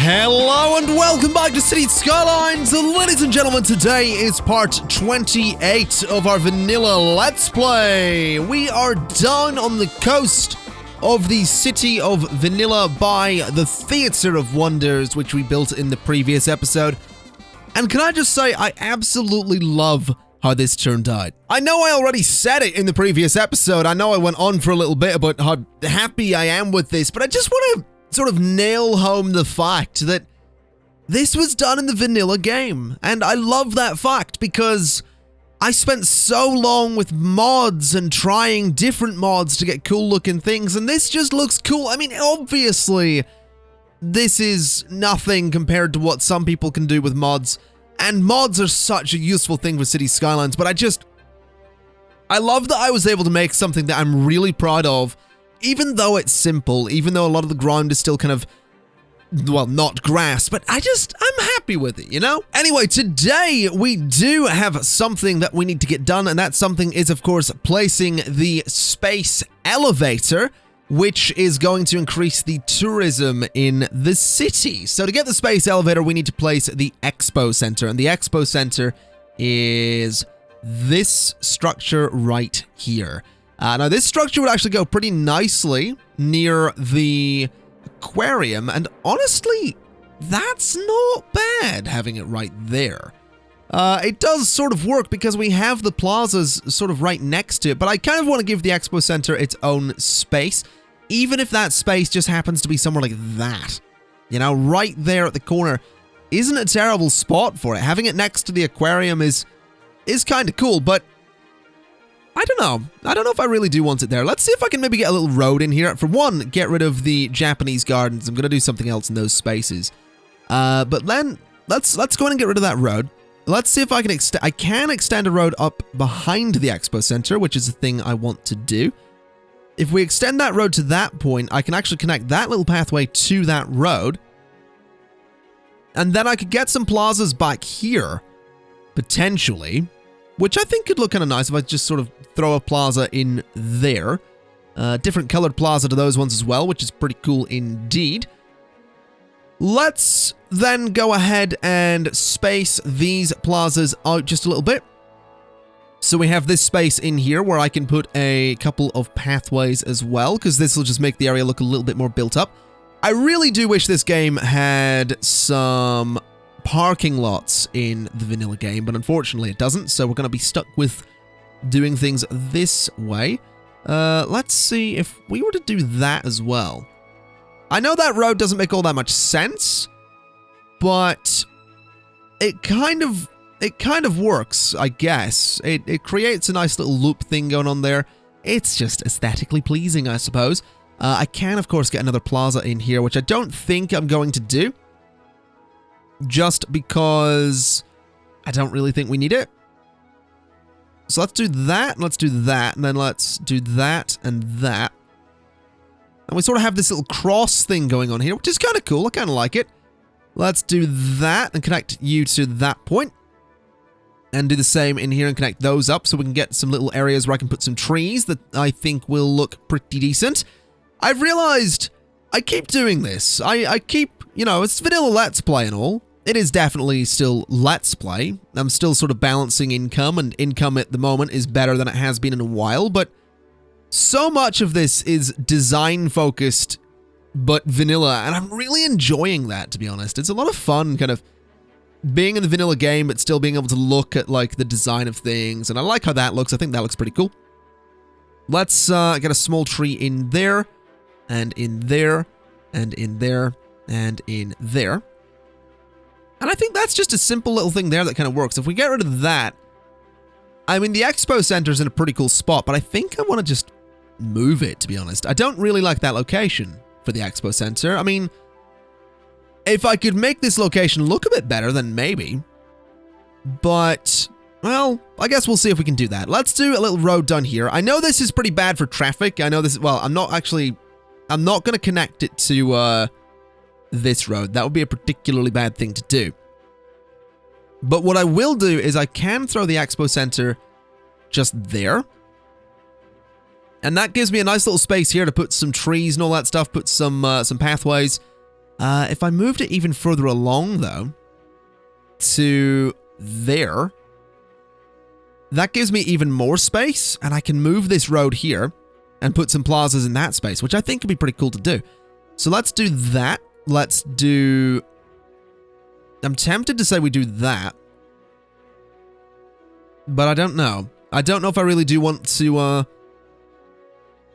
Hello and welcome back to City Skylines. Ladies and gentlemen, today is part 28 of our vanilla Let's Play. We are down on the coast of the city of Vanilla by the Theatre of Wonders, which we built in the previous episode. And can I just say, I absolutely love how this turned out. I know I already said it in the previous episode. I know I went on for a little bit about how happy I am with this, but I just want to sort of nail home the fact that this was done in the vanilla game. And I love that fact because I spent so long with mods and trying different mods to get cool looking things, and this just looks cool. I mean, obviously, this is nothing compared to what some people can do with mods, and mods are such a useful thing for City Skylines, but I love that I was able to make something that I'm really proud of, even though it's simple, even though a lot of the ground is still kind of, well, not grass, but I'm happy with it, you know? Anyway, today we do have something that we need to get done, and that something is, of course, placing the space elevator, which is going to increase the tourism in the city. So to get the space elevator, we need to place the Expo Center, and the Expo Center is this structure right here. Now, this structure would actually go pretty nicely near the aquarium, and honestly, that's not bad having it right there. It does sort of work because we have the plazas sort of right next to it, but I kind of want to give the Expo Center its own space, even if that space just happens to be somewhere like that. You know, right there at the corner isn't a terrible spot for it. Having it next to the aquarium is kind of cool, but I don't know. I don't know if I really do want it there. Let's see if I can maybe get a little road in here. For one, get rid of the Japanese gardens. I'm going to do something else in those spaces. But then, let's go in and get rid of that road. Let's see if I can extend a road up behind the Expo Center, which is the thing I want to do. If we extend that road to that point, I can actually connect that little pathway to that road. And then I could get some plazas back here, potentially, which I think could look kind of nice if I just sort of throw a plaza in there. Different colored plaza to those ones as well, which is pretty cool indeed. Let's then go ahead and space these plazas out just a little bit. So we have this space in here where I can put a couple of pathways as well, because this will just make the area look a little bit more built up. I really do wish this game had some parking lots in the vanilla game, but unfortunately it doesn't, so we're going to be stuck with doing things this way. Let's see if we were to do that as well. I know that road doesn't make all that much sense, but it kind of works, I guess. It creates a nice little loop thing going on there. It's just aesthetically pleasing, I suppose. I can, of course, get another plaza in here, which I don't think I'm going to do, just because I don't really think we need it. So let's do that, and let's do that, and then let's do that and that. And we sort of have this little cross thing going on here, which is kind of cool. I kind of like it. Let's do that and connect you to that point. And do the same in here and connect those up so we can get some little areas where I can put some trees that I think will look pretty decent. I've realized I keep doing this. I keep, you know, it's vanilla Let's Play and all. It is definitely still Let's Play. I'm still sort of balancing income, and income at the moment is better than it has been in a while, but so much of this is design-focused, but vanilla, and I'm really enjoying that, to be honest. It's a lot of fun, kind of being in the vanilla game, but still being able to look at, like, the design of things, and I like how that looks. I think that looks pretty cool. Let's get a small tree in there, and in there, and in there, and in there. And I think that's just a simple little thing there that kind of works. If we get rid of that, I mean, the Expo Center's in a pretty cool spot, but I think I want to just move it, to be honest. I don't really like that location for the Expo Center. I mean, if I could make this location look a bit better, then maybe. But, well, I guess we'll see if we can do that. Let's do a little road down here. I know this is pretty bad for traffic. I know this, well, I'm not going to connect it to, this road. That would be a particularly bad thing to do. But what I will do is I can throw the Expo Center just there. And that gives me a nice little space here to put some trees and all that stuff, put some pathways. If I moved it even further along, though, to there, that gives me even more space, and I can move this road here and put some plazas in that space, which I think could be pretty cool to do. So let's do that. Let's do... I'm tempted to say we do that, but I don't know. I don't know if I really do want to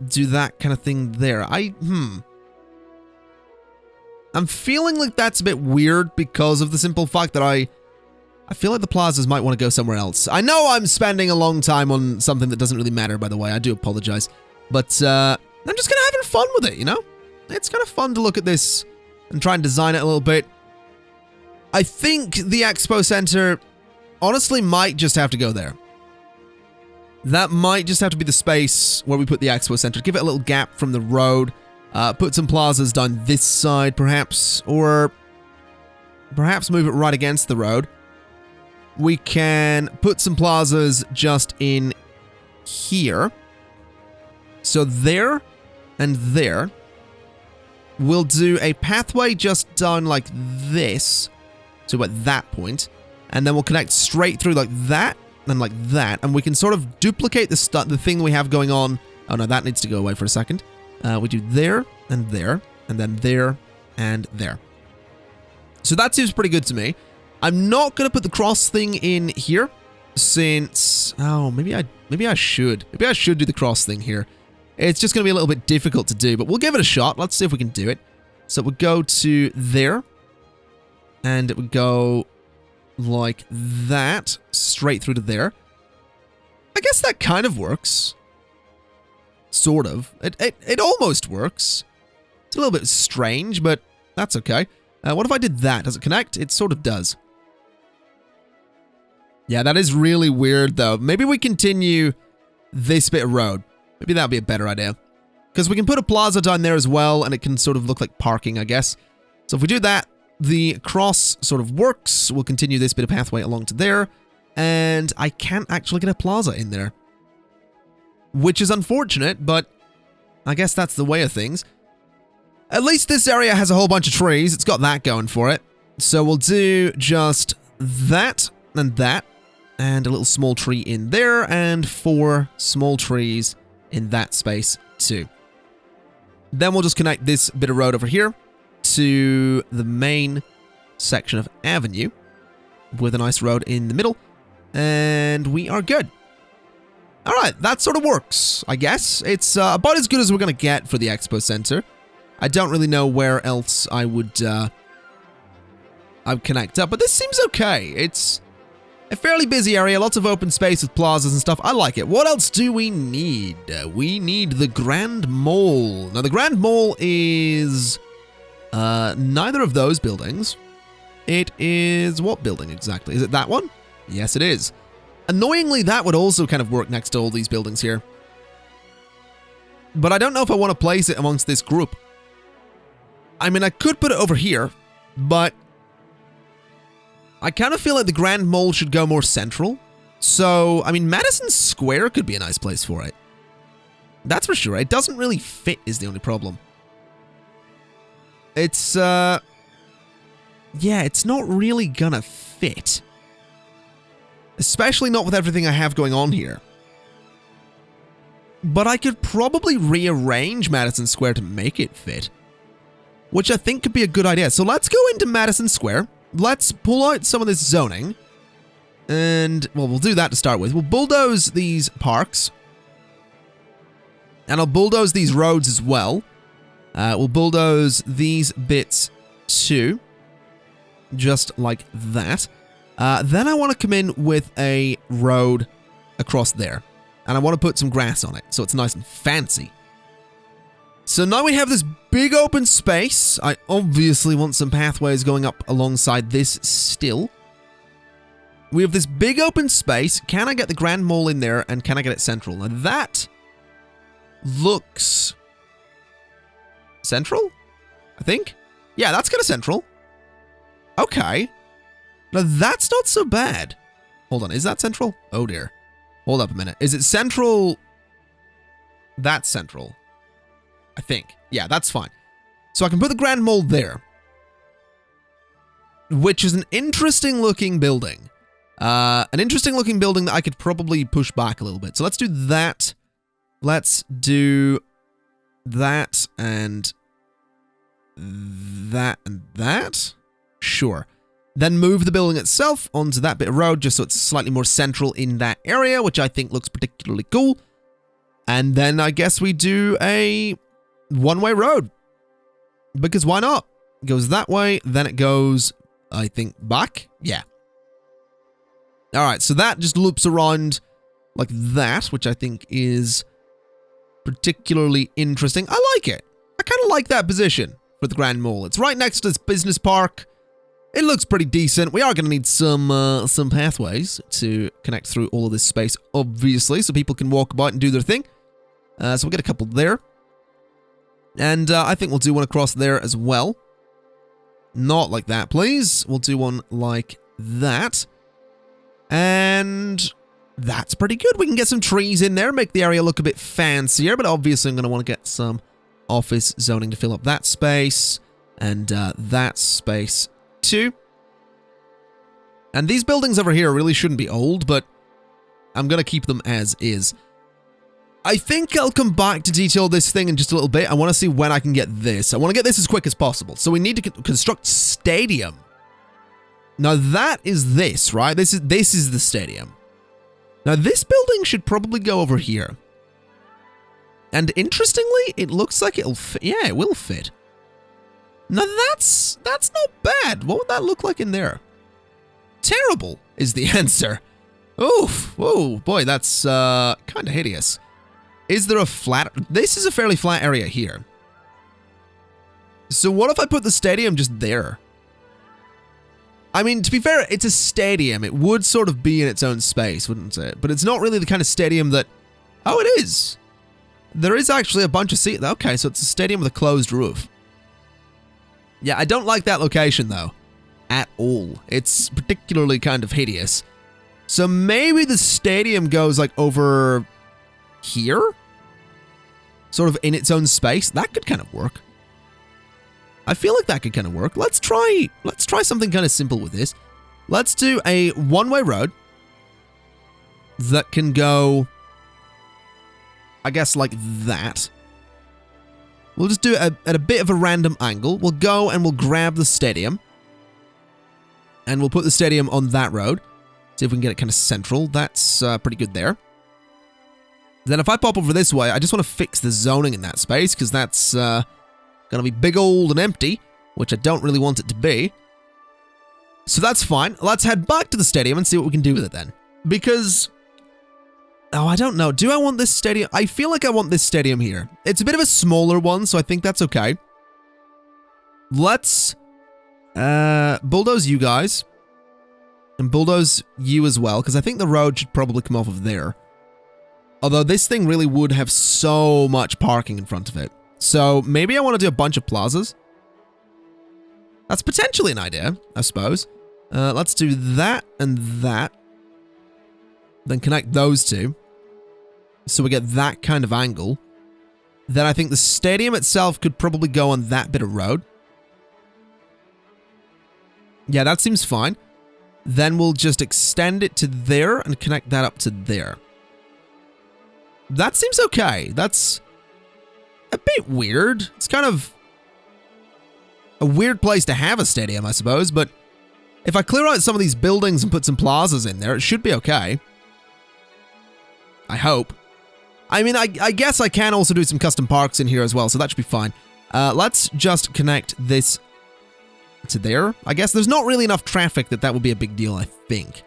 do that kind of thing there. I'm feeling like that's a bit weird because of the simple fact that I feel like the plazas might want to go somewhere else. I know I'm spending a long time on something that doesn't really matter, by the way. I do apologize. But I'm just kind of having fun with it, you know? It's kind of fun to look at this and try and design it a little bit. I think the Expo Center honestly might just have to go there. That might just have to be the space where we put the Expo Center. Give it a little gap from the road. Put some plazas down this side, perhaps. Or perhaps move it right against the road. We can put some plazas just in here. So there and there. We'll do a pathway just down like this to at that point, and then we'll connect straight through like that and like that, and we can sort of duplicate the thing we have going on. Oh no, that needs to go away for a second. We do there and there, and then there and there. So that seems pretty good to me. I'm not gonna put the cross thing in here since maybe I should do the cross thing here. It's just gonna be a little bit difficult to do, but we'll give it a shot. Let's see if we can do it. So we'll go to there. And it would go like that, straight through to there. I guess that kind of works. Sort of. It almost works. It's a little bit strange, but that's okay. What if I did that? Does it connect? It sort of does. Yeah, that is really weird, though. Maybe we continue this bit of road. Maybe that would be a better idea. Because we can put a plaza down there as well, and it can sort of look like parking, I guess. So if we do that, the cross sort of works. We'll continue this bit of pathway along to there. And I can't actually get a plaza in there. Which is unfortunate, but I guess that's the way of things. At least this area has a whole bunch of trees. It's got that going for it. So we'll do just that and that. And a little small tree in there. And 4 small trees in that space too. Then we'll just connect this bit of road over here to the main section of avenue with a nice road in the middle, and we are good. All right, that sort of works, I guess. It's about as good as we're going to get for the Expo Center. I don't really know where else I would connect up, but this seems okay. It's a fairly busy area, lots of open space with plazas and stuff. I like it. What else do we need? We need the Grand Mall. Now, the Grand Mall is neither of those buildings. It is what building exactly? Is it that one? Yes, it is. Annoyingly, that would also kind of work next to all these buildings here. But I don't know if I want to place it amongst this group. I mean, I could put it over here, but I kind of feel like the Grand Mall should go more central. So, I mean, Madison Square could be a nice place for it. That's for sure. It doesn't really fit is the only problem. It's, yeah, it's not really gonna fit. Especially not with everything I have going on here. But I could probably rearrange Madison Square to make it fit. Which I think could be a good idea. So let's go into Madison Square. Let's pull out some of this zoning. And, well, we'll do that to start with. We'll bulldoze these parks. And I'll bulldoze these roads as well. We'll bulldoze these bits too. Just like that. Then I want to come in with a road across there. And I want to put some grass on it, so it's nice and fancy. So now we have this big open space. I obviously want some pathways going up alongside this still. We have this big open space. Can I get the Grand Mall in there, and can I get it central? Now that looks central, I think. Yeah, that's kind of central. Okay. Now that's not so bad. Hold on, is that central? Oh dear. Hold up a minute. Is it central? That's central, I think. Yeah, that's fine. So I can put the Grand Mall there. which is an interesting looking building. An interesting looking building that I could probably push back a little bit. So let's do that. Let's do that and that and that. Sure. Then move the building itself onto that bit of road just so it's slightly more central in that area, which I think looks particularly cool. And then I guess we do a one-way road. Because why not? It goes that way, then it goes, I think, back? Yeah. Alright, so that just loops around like that, which I think is particularly interesting. I like it. I kind of like that position for the Grand Mall. It's right next to this business park. It looks pretty decent. We are going to need some pathways to connect through all of this space, obviously, so people can walk about and do their thing. So we'll get a couple there. And I think we'll do one across there as well. Not like that, please. We'll do one like that. And that's pretty good. We can get some trees in there, make the area look a bit fancier, but obviously I'm going to want to get some office zoning to fill up that space and that space too. And these buildings over here really shouldn't be old, but I'm going to keep them as is. I think I'll come back to detail this thing in just a little bit. I want to see when I can get this. I want to get this as quick as possible. So we need to construct stadium. Now that is this, right? This is the stadium. Now this building should probably go over here. And interestingly, it looks like it'll fit. Yeah, it will fit. Now that's not bad. What would that look like in there? Terrible is the answer. Oof. Whoa, boy, that's kind of hideous. Is there a flat? This is a fairly flat area here. So what if I put the stadium just there? I mean, to be fair, it's a stadium. It would sort of be in its own space, wouldn't it? But it's not really the kind of stadium that... Oh, it is. There is actually a bunch of seats. Okay, so it's a stadium with a closed roof. Yeah, I don't like that location, though. At all. It's particularly kind of hideous. So maybe the stadium goes, like, over... here? Sort of in its own space. That could kind of work. I feel like that could kind of work. Let's try something kind of simple with this. Let's do a one-way road that can go, I guess, like that. We'll just do it at a bit of a random angle. We'll go and we'll grab the stadium. And we'll put the stadium on that road. See if we can get it kind of central. That's pretty good there. Then if I pop over this way, I just want to fix the zoning in that space, because that's going to be big old and empty, which I don't really want it to be. So that's fine. Let's head back to the stadium and see what we can do with it then. Because, oh, I don't know. Do I want this stadium? I feel like I want this stadium here. It's a bit of a smaller one, so I think that's okay. Let's bulldoze you guys. And bulldoze you as well, because I think the road should probably come off of there. Although this thing really would have so much parking in front of it. So maybe I want to do a bunch of plazas. That's potentially an idea, I suppose. Let's do that and that. Then connect those two. So we get that kind of angle. Then I think the stadium itself could probably go on that bit of road. Yeah, that seems fine. Then we'll just extend it to there and connect that up to there. That seems okay. That's a bit weird. It's kind of a weird place to have a stadium, I suppose, but if I clear out some of these buildings and put some plazas in there, it should be okay. I hope. I mean, I guess I can also do some custom parks in here as well, so that should be fine. Let's just connect this to there. I guess there's not really enough traffic that would be a big deal, I think.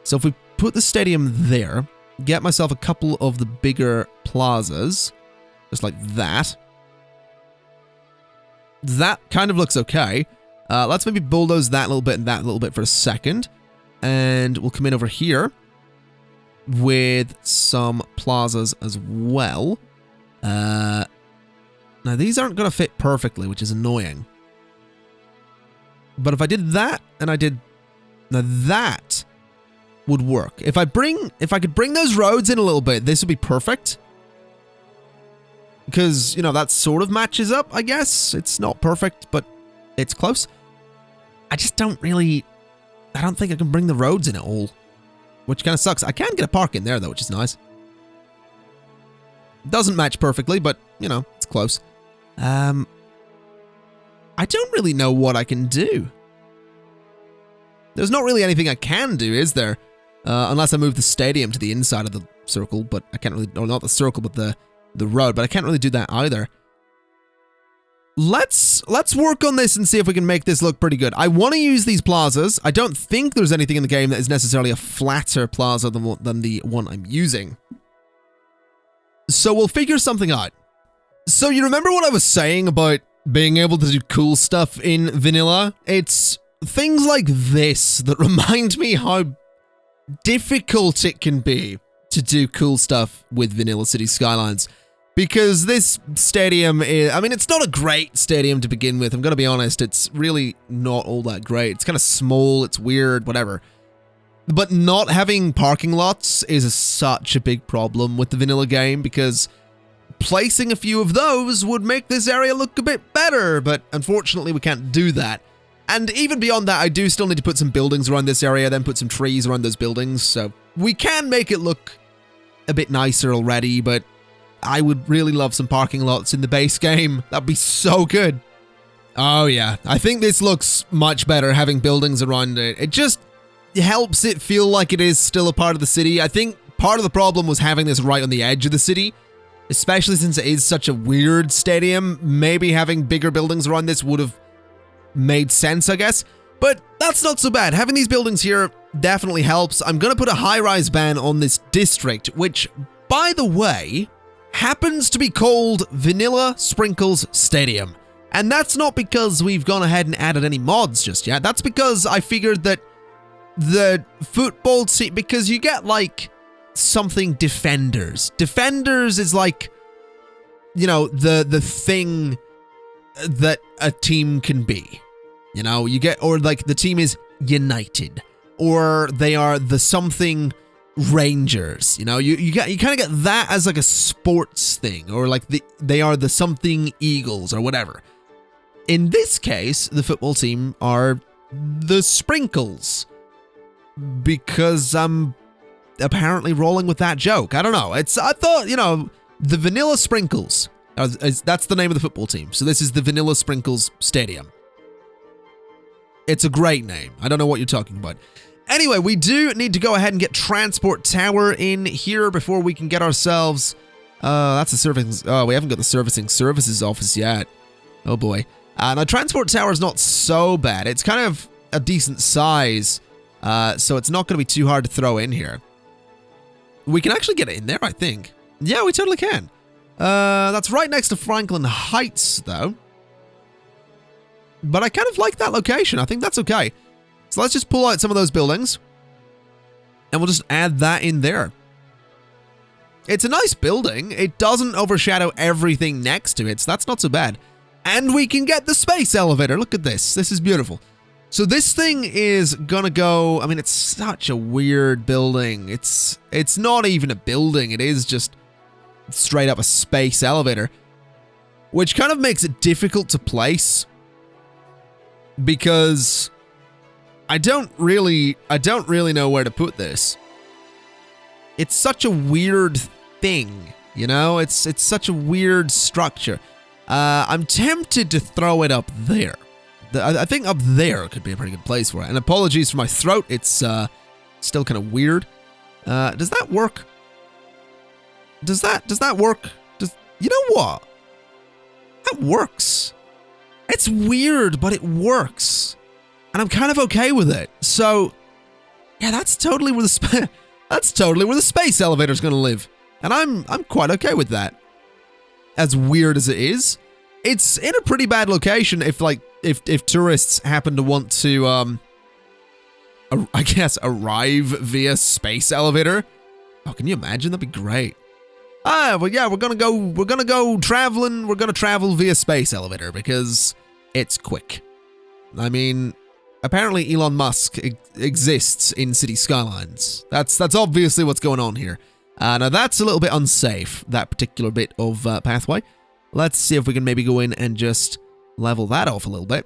So if we put the stadium there, get myself a couple of the bigger plazas, just like that. That kind of looks okay. Let's maybe bulldoze that little bit and that little bit for a second. And we'll come in over here with some plazas as well. Now, these aren't going to fit perfectly, which is annoying. But if I did that and I did... Now, that would work. If I could bring those roads in a little bit, this would be perfect. Because, you know, that sort of matches up, I guess. It's not perfect, but it's close. I just don't really... I don't think I can bring the roads in at all. Which kind of sucks. I can get a park in there, though, which is nice. Doesn't match perfectly, but, you know, it's close. I don't really know what I can do. There's not really anything I can do, is there? Unless I move the stadium to the inside of the circle, but I can't really... Or not the circle, but the road, but I can't really do that either. Let's work on this and see if we can make this look pretty good. I want to use these plazas. I don't think there's anything in the game that is necessarily a flatter plaza than the one I'm using. So we'll figure something out. So you remember what I was saying about being able to do cool stuff in vanilla? It's things like this that remind me how difficult it can be to do cool stuff with Vanilla City Skylines. Because this stadium is, I mean, it's not a great stadium to begin with. I'm going to be honest. It's really not all that great. It's kind of small. It's weird, whatever. But not having parking lots is such a big problem with the vanilla game because placing a few of those would make this area look a bit better. But unfortunately, we can't do that. And even beyond that, I do still need to put some buildings around this area, then put some trees around those buildings. So we can make it look a bit nicer already, but I would really love some parking lots in the base game. That'd be so good. Oh yeah, I think this looks much better having buildings around it. It just helps it feel like it is still a part of the city. I think part of the problem was having this right on the edge of the city, especially since it is such a weird stadium. Maybe having bigger buildings around this would have made sense, I guess. But that's not so bad. Having these buildings here definitely helps. I'm going to put a high-rise ban on this district, which, by the way, happens to be called Vanilla Sprinkles Stadium. And that's not because we've gone ahead and added any mods just yet. That's because I figured that the football team, because you get like something defenders. Defenders is like, you know, the thing that a team can be. You know, you get, or like the team is United, or they are the something Rangers. You know, you kind of get that as like a sports thing, or like they are the something Eagles or whatever. In this case, the football team are the Sprinkles, because I'm apparently rolling with that joke. I don't know. I thought, you know, the Vanilla Sprinkles. That's the name of the football team. So this is the Vanilla Sprinkles Stadium. It's a great name. I don't know what you're talking about. Anyway, we do need to go ahead and get Transport Tower in here before we can get ourselves... that's the servicing... Oh, we haven't got the Servicing Services office yet. Oh boy. Now, Transport Tower is not so bad. It's kind of a decent size, so it's not going to be too hard to throw in here. We can actually get it in there, I think. Yeah, we totally can. That's right next to Franklin Heights, though. But I kind of like that location. I think that's okay. So let's just pull out some of those buildings, and we'll just add that in there. It's a nice building. It doesn't overshadow everything next to it, so that's not so bad. And we can get the space elevator. Look at this. This is beautiful. So this thing is gonna go... I mean, it's such a weird building. It's not even a building. It is just straight up a space elevator, which kind of makes it difficult to place because I don't really know where to put this. It's such a weird thing, you know? It's such a weird structure. I'm tempted to throw it up there. I think up there could be a pretty good place for it. And apologies for my throat. It's still kind of weird. Does that work? Does that work? You know what? That works. It's weird, but it works. And I'm kind of okay with it. So, yeah, that's totally where the space elevator's going to live. And I'm quite okay with that. As weird as it is, it's in a pretty bad location if tourists happen to want to I guess arrive via space elevator. Oh, can you imagine? That'd be great. Well, yeah, we're gonna go traveling. We're gonna travel via space elevator because it's quick. I mean, apparently Elon Musk exists in City Skylines. That's obviously what's going on here. Now that's a little bit unsafe, that particular bit of pathway. Let's see if we can maybe go in and just level that off a little bit.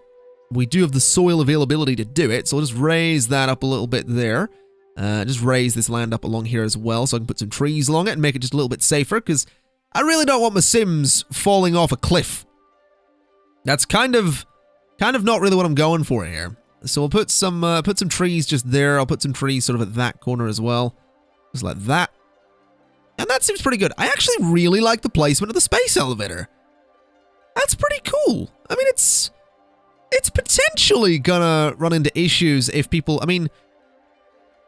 we do have the soil availability to do it, so I'll just raise that up a little bit there. Just raise this land up along here as well, so I can put some trees along it and make it just a little bit safer, because I really don't want my Sims falling off a cliff. That's kind of not really what I'm going for here. So we'll put some trees just there. I'll put some trees sort of at that corner as well, just like that. And that seems pretty good. I actually really like the placement of the space elevator. That's pretty cool. I mean, it's potentially gonna run into issues if people, I mean,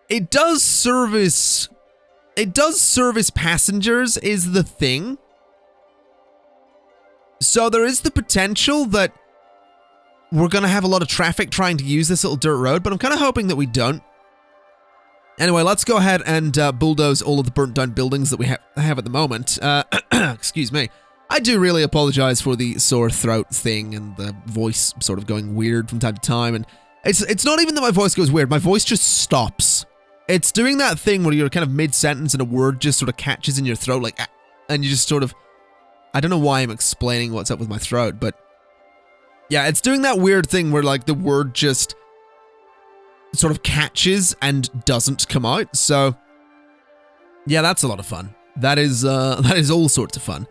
it does service passengers is the thing. So there is the potential that we're gonna have a lot of traffic trying to use this little dirt road, but I'm kind of hoping that we don't. Anyway, let's go ahead and bulldoze all of the burnt down buildings that we have at the moment. Excuse me. I do really apologize for the sore throat thing and the voice sort of going weird from time to time. And it's not even that my voice goes weird. My voice just stops. It's doing that thing where you're kind of mid-sentence and a word just sort of catches in your throat, like, and you just sort of, I don't know why I'm explaining what's up with my throat, but yeah, it's doing that weird thing where like the word just sort of catches and doesn't come out. So yeah, that's a lot of fun. That is all sorts of fun.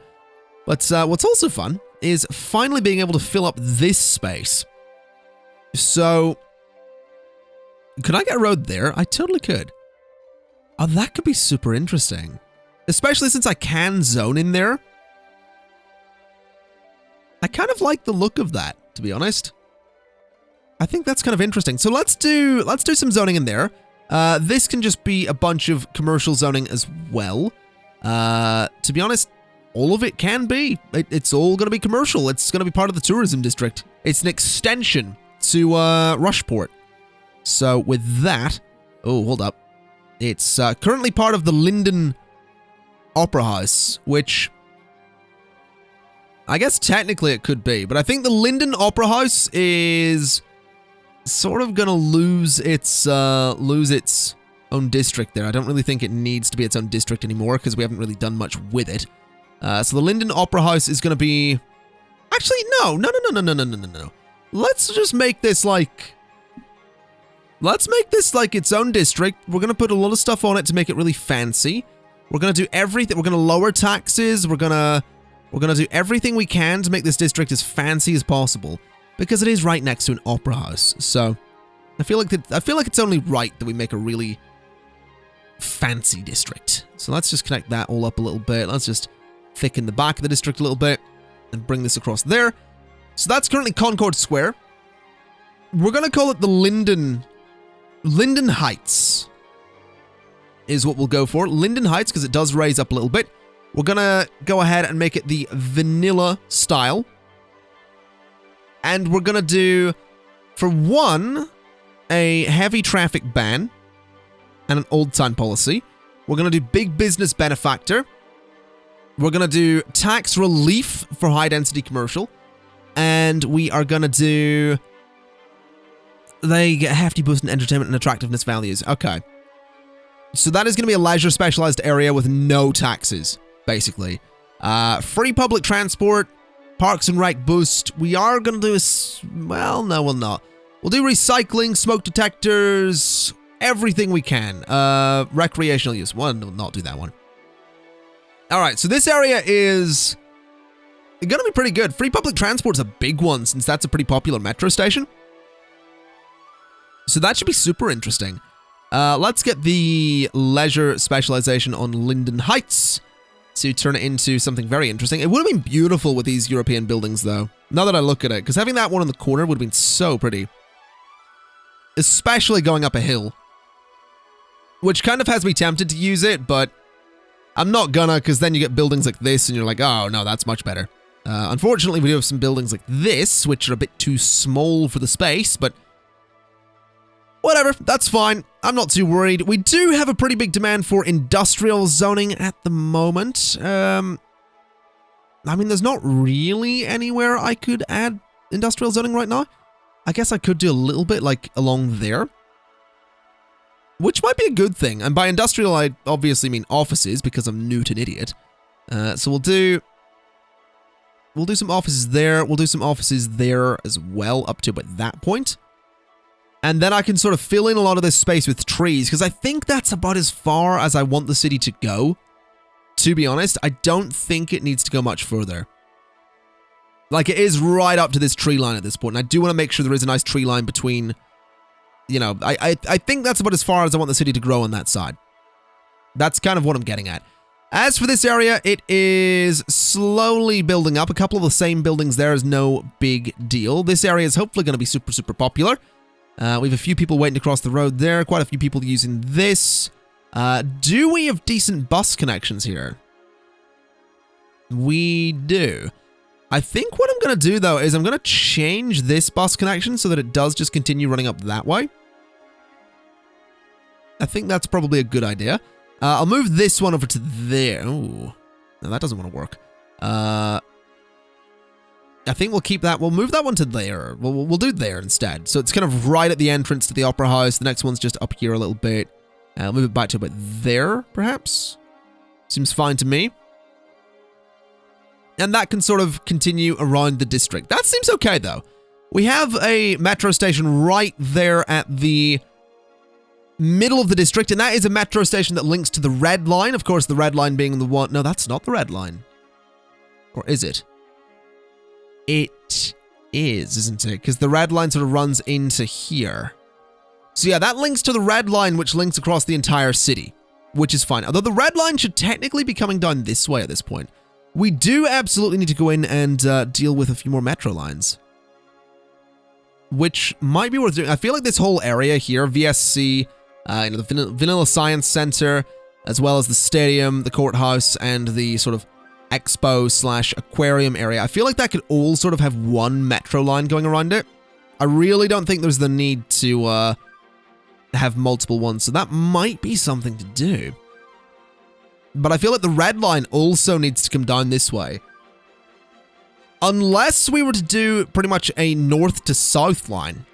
But what's also fun is finally being able to fill up this space. So could I get a road there? I totally could. Oh, that could be super interesting. Especially since I can zone in there. I kind of like the look of that, to be honest. I think that's kind of interesting. So let's do some zoning in there. This can just be a bunch of commercial zoning as well. To be honest, all of it can be. It's all going to be commercial. It's going to be part of the tourism district. It's an extension to Rushport. So with that, oh, hold up. It's currently part of the Linden Opera House, which I guess technically it could be, but I think the Linden Opera House is sort of going to lose its own district there. I don't really think it needs to be its own district anymore because we haven't really done much with it. So the Linden Opera House is going to be... Actually, no. Let's just make this like... Let's make this like its own district. We're going to put a lot of stuff on it to make it really fancy. We're going to do everything. We're going to lower taxes. We're going to do everything we can to make this district as fancy as possible because it is right next to an opera house. So I feel like it's only right that we make a really fancy district. So let's just connect that all up a little bit. Let's just thicken the back of the district a little bit and bring this across there. So that's currently Concord Square. We're going to call it the Linden Heights is what we'll go for. Linden Heights, because it does raise up a little bit. We're going to go ahead and make it the vanilla style. And we're going to do, for one, a heavy traffic ban and an old time policy. We're going to do big business benefactor. We're going to do tax relief for high density commercial. And we are going to do... They get hefty boost in entertainment and attractiveness values. Okay. So that is going to be a leisure specialized area with no taxes, basically. Free public transport, parks and rec boost. We are going to do well, no, we'll not. We'll do recycling, smoke detectors, everything we can. Recreational use. We'll not do that one. All right, so this area is going to be pretty good. Free public transport is a big one since that's a pretty popular metro station. So that should be super interesting. Let's get the leisure specialization on Linden Heights to turn it into something very interesting. It would have been beautiful with these European buildings, though, now that I look at it, because having that one in the corner would have been so pretty. Especially going up a hill. Which kind of has me tempted to use it, but I'm not gonna, because then you get buildings like this, and you're like, oh, no, that's much better. Unfortunately, we do have some buildings like this, which are a bit too small for the space, but whatever, that's fine. I'm not too worried. We do have a pretty big demand for industrial zoning at the moment. I mean, there's not really anywhere I could add industrial zoning right now. I guess I could do a little bit, like, along there. Which might be a good thing. And by industrial, I obviously mean offices, because I'm Newton idiot. So we'll do We'll do some offices there. We'll do some offices there as well up to about that point. And then I can sort of fill in a lot of this space with trees, because I think that's about as far as I want the city to go. To be honest, I don't think it needs to go much further. Like, it is right up to this tree line at this point, and I do want to make sure there is a nice tree line between, you know, I think that's about as far as I want the city to grow on that side. That's kind of what I'm getting at. As for this area, it is slowly building up. A couple of the same buildings there is no big deal. This area is hopefully going to be super, super popular. We have a few people waiting to cross the road there. Quite a few people using this. Do we have decent bus connections here? We do. I think what I'm going to do, though, is I'm going to change this bus connection so that it does just continue running up that way. I think that's probably a good idea. I'll move this one over to there. Oh, no, that doesn't want to work. I think we'll keep that. We'll move that one to there. We'll do there instead. So it's kind of right at the entrance to the Opera House. The next one's just up here a little bit. I'll move it back to about there, perhaps. Seems fine to me. And that can sort of continue around the district. That seems okay, though. We have a metro station right there at the middle of the district, and that is a metro station that links to the red line. Of course, the red line being the one... No, that's not the red line. Or is it? It is, isn't it? Because the red line sort of runs into here. So yeah, that links to the red line, which links across the entire city, which is fine. Although the red line should technically be coming down this way at this point. We do absolutely need to go in and deal with a few more metro lines, which might be worth doing. I feel like this whole area here, VSC, the Vanilla Science Center, as well as the stadium, the courthouse, and the sort of Expo / aquarium area, I feel like that could all sort of have one metro line going around it. I really don't think there's the need to have multiple ones, so that might be something to do. But I feel like the red line also needs to come down this way. Unless we were to do pretty much a north to south line,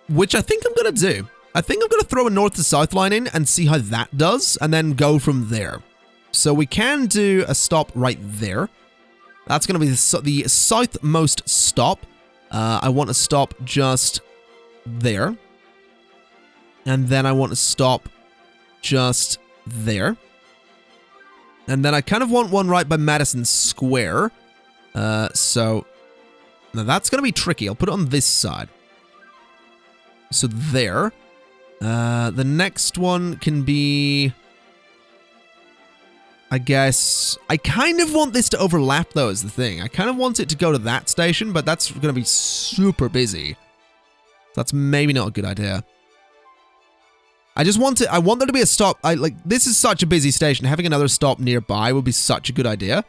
which I think I'm going to do. I think I'm going to throw a north to south line in and see how that does, and then go from there. So we can do a stop right there. That's going to be the southmost stop. I want to stop just there. And then I want to stop just there. And then I kind of want one right by Madison Square. So now that's going to be tricky. I'll put it on this side. So there. The next one can be... I guess... I kind of want this to overlap, though, is the thing. I kind of want it to go to that station, but that's going to be super busy. So that's maybe not a good idea. I just want it... I want there to be a stop. This is such a busy station. Having another stop nearby would be such a good idea.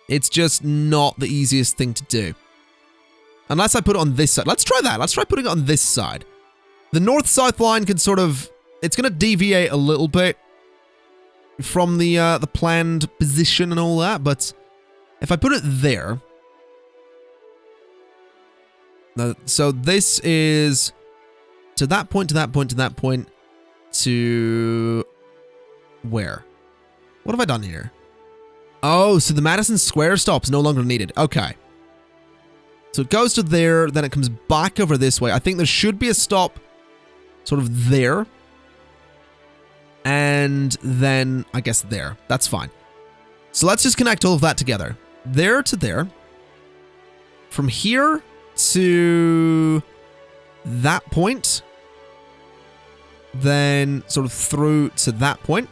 It's just not the easiest thing to do. Unless I put it on this side. Let's try that. Let's try putting it on this side. The north-south line can sort of... It's going to deviate a little bit from the planned position and all that, but if I put it there... So this is to that point, to that point, to that point, to... Where? What have I done here? Oh, so the Madison Square stop's no longer needed. Okay. So it goes to there, then it comes back over this way. I think there should be a stop sort of there. And then, I guess there. That's fine. So let's just connect all of that together. There to there. From here to that point. Then sort of through to that point.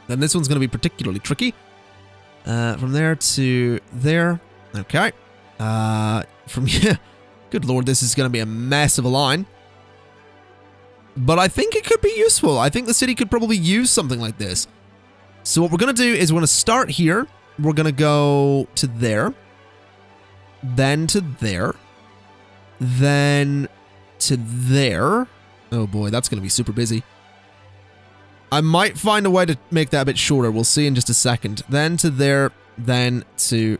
Then this one's going to be particularly tricky. From there to there. Okay. From here. Good lord, this is going to be a mess of a line. But I think it could be useful. I think the city could probably use something like this. So what we're going to do is we're going to start here. We're going to go to there. Then to there. Then to there. Oh boy, that's going to be super busy. I might find a way to make that a bit shorter. We'll see in just a second. Then to there. Then to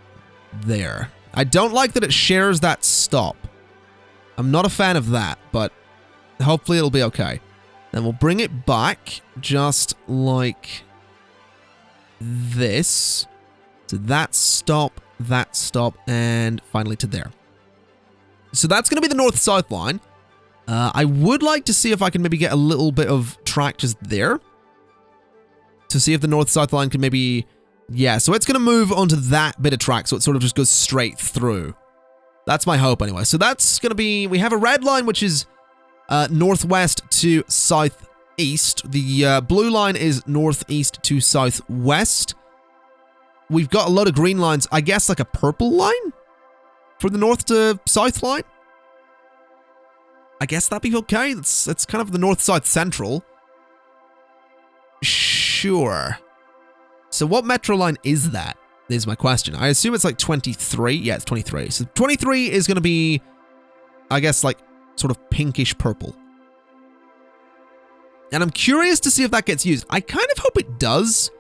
there. I don't like that it shares that stop. I'm not a fan of that, but hopefully it'll be okay. Then we'll bring it back just like this to that stop, and finally to there. So that's going to be the north-south line. I would like to see if I can maybe get a little bit of track just there. To see if the north-south line can maybe... Yeah, so it's going to move onto that bit of track, so it sort of just goes straight through. That's my hope anyway. So that's going to be... We have a red line, which is northwest to southeast. The blue line is northeast to southwest. We've got a lot of green lines. I guess like a purple line for the north to south line. I guess that'd be okay. That's kind of the north-south central. Sure. So what metro line is that? Is my question. I assume it's like 23. Yeah, it's 23. So 23 is going to be, I guess, like sort of pinkish purple. And I'm curious to see if that gets used. I kind of hope it does.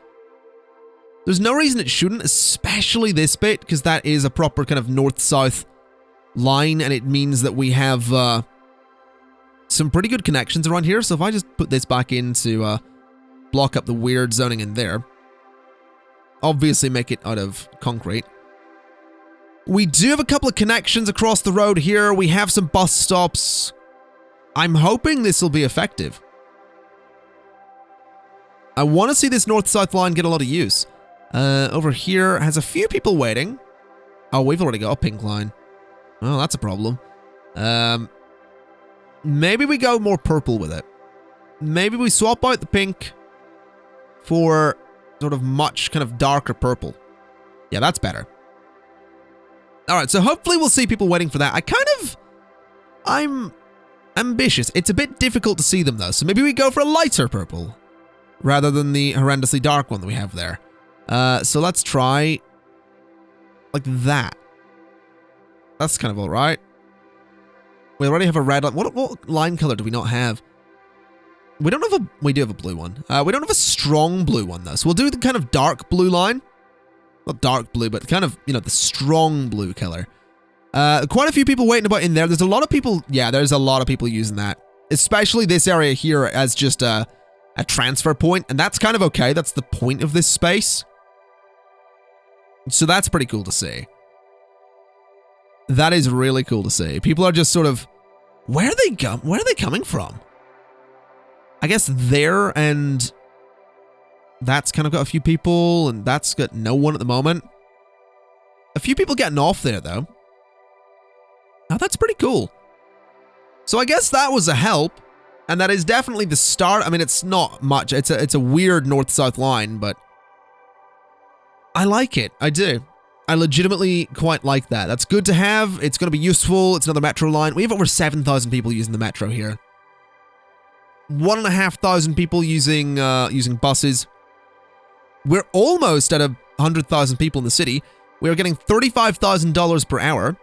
There's no reason it shouldn't, especially this bit, because that is a proper kind of north-south line, and it means that we have some pretty good connections around here. So if I just put this back in to block up the weird zoning in there, obviously make it out of concrete. We do have a couple of connections across the road here. We have some bus stops. I'm hoping this will be effective. I want to see this north-south line get a lot of use. Over here has a few people waiting. Oh, we've already got a pink line. Oh, that's a problem. Maybe we go more purple with it. Maybe we swap out the pink for sort of much kind of darker purple. Yeah, that's better. Alright, so hopefully we'll see people waiting for that. I'm ambitious. It's a bit difficult to see them though, so maybe we go for a lighter purple rather than the horrendously dark one that we have there. So let's try like that. That's kind of alright. We already have a red line. What line color do we not have? We don't have a... We do have a blue one. We don't have a strong blue one, though. So we'll do the kind of dark blue line. Not dark blue, but kind of, you know, the strong blue color. Quite a few people waiting about in there. There's a lot of people... Yeah, there's a lot of people using that. Especially this area here as just a transfer point. And that's kind of okay. That's the point of this space. So that's pretty cool to see. That is really cool to see. People are just sort of... Where are they coming from? I guess there, and that's kind of got a few people, and that's got no one at the moment. A few people getting off there, though. Oh, that's pretty cool. So I guess that was a help, and that is definitely the start. I mean, it's not much. It's a weird north-south line, but I like it. I do. I legitimately quite like that. That's good to have. It's going to be useful. It's another metro line. We have over 7,000 people using the metro here. 1,500 people using buses. We're almost at 100,000 people in the city. We are getting $35,000 per hour.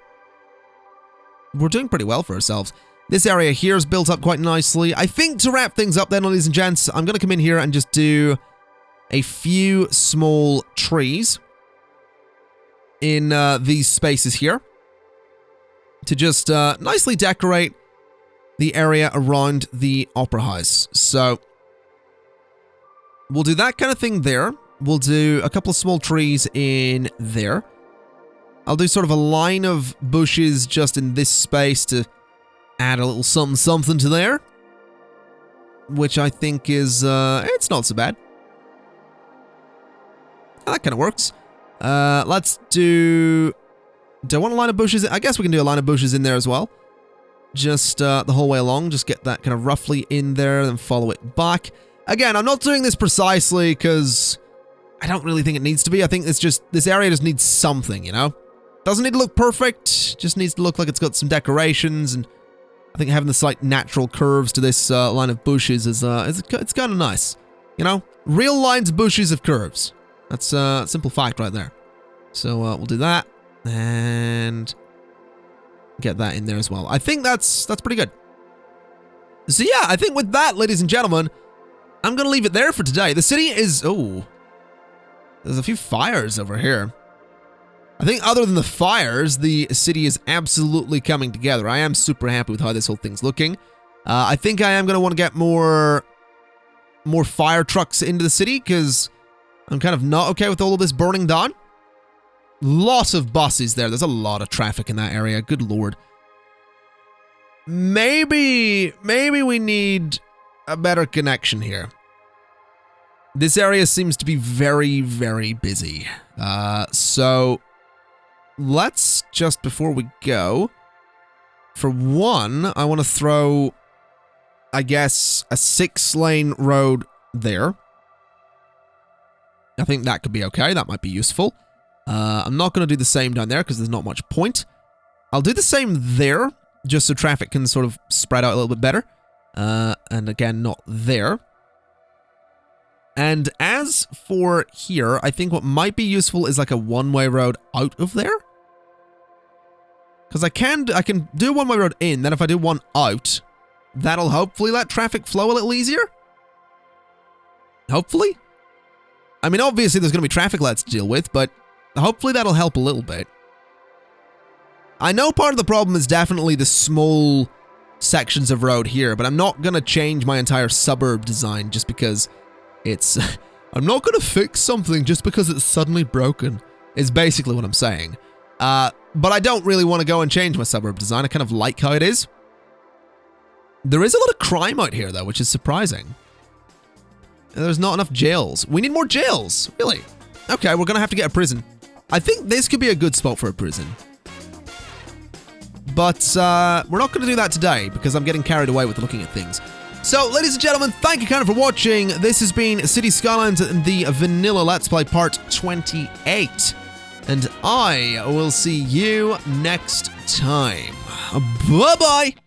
We're doing pretty well for ourselves. This area here is built up quite nicely. I think to wrap things up then, ladies and gents, I'm going to come in here and just do a few small trees in these spaces here to just nicely decorate the area around the Opera House. So we'll do that kind of thing there. We'll do a couple of small trees in there. I'll do sort of a line of bushes just in this space to add a little something to there, which I think is, it's not so bad. That kind of works. Let's do I want a line of bushes? I guess we can do a line of bushes in there as well. Just the whole way along, just get that kind of roughly in there, then follow it back. Again, I'm not doing this precisely because I don't really think it needs to be. I think it's just, this area just needs something, you know? Doesn't need to look perfect, just needs to look like it's got some decorations, and I think having the slight natural curves to this line of bushes is it's kind of nice, you know? Real lines, bushes of curves. That's a simple fact right there. So we'll do that, and get that in there as well. I think that's pretty good. So yeah, I think with that, ladies and gentlemen, I'm going to leave it there for today. The city is... Oh, there's a few fires over here. I think other than the fires, the city is absolutely coming together. I am super happy with how this whole thing's looking. I think I am going to want to get more fire trucks into the city, because I'm kind of not okay with all of this burning down. Lot of buses there. There's a lot of traffic in that area. Good lord. Maybe we need a better connection here. This area seems to be very, very busy. So let's just, before we go, for one, I want to throw, I guess, a 6-lane road there. I think that could be okay. That might be useful. I'm not going to do the same down there because there's not much point. I'll do the same there, just so traffic can sort of spread out a little bit better. And again, not there. And as for here, I think what might be useful is like a one-way road out of there. Because I can do a one-way road in, then if I do one out, that'll hopefully let traffic flow a little easier. Hopefully. I mean, obviously there's going to be traffic lights to deal with, but hopefully that'll help a little bit. I know part of the problem is definitely the small sections of road here, but I'm not going to change my entire suburb design just because it's... I'm not going to fix something just because it's suddenly broken, is basically what I'm saying. But I don't really want to go and change my suburb design. I kind of like how it is. There is a lot of crime out here, though, which is surprising. There's not enough jails. We need more jails. Really? Okay, we're going to have to get a prison. I think this could be a good spot for a prison. But we're not going to do that today because I'm getting carried away with looking at things. So, ladies and gentlemen, thank you kind of for watching. This has been City Skylines, the Vanilla Let's Play Part 28. And I will see you next time. Bye-bye!